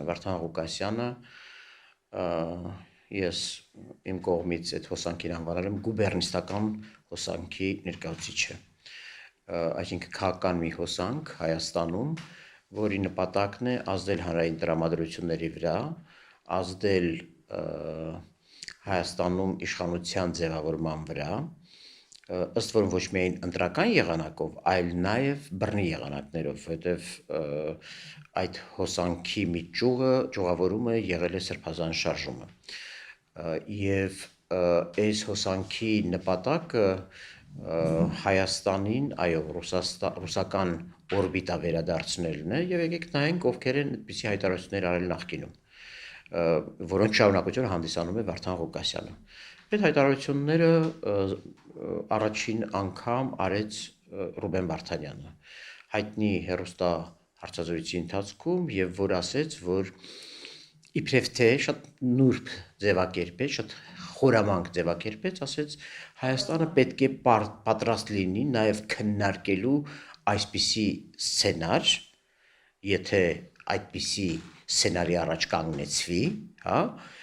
Վարդան Ղուկասյանը, ես իմ կողմից այդ հոսանքին անվանել եմ գուբերնիստական հոսանքի ներկայացուցիչը, այսինքն քաղաքական մի հոսանք Հայաստանում, որի նպատակն է ազդել հանրային տրամադրությունների վրա, ազդել Հայաստանում իշխանության ձևավորման վրա, ըստ որում ոչ միայն ընտրական եղանակով, այլ նաև բռնի եղանակներով, որովհետև այդ հոսանքի մի ճյուղավորումը եղել է Սրբազան շարժումը, եւ այս հոսանքի նպատակը Հայաստանին, այո, ռուսական օրբիտա վերադարձնելն է, եւ եկեք նայենք ովքեր են այդպիսի հայտարարություններ արել նախկինում, որոնց շարունակությունը հանդիսանում է Վարդան Ղուկասյանը։ Այդ հայտարարությունները առաջին անգամ արեց Ռուբեն Վարդանյանը, հայտնի հեռուստահարցազրույցի ընթացքում, եւ որ ասեց, որ իբրև թե շատ նուրբ ձևակերպեց, շատ խորամանկ ձևակերպեց, ասեց Հայաստանը պետք է պատրաստ լինի նաև քննարկելու այսպիսի սցենար, եթե այդպիսի սցենարի առաջ կանգնեցվի, հա,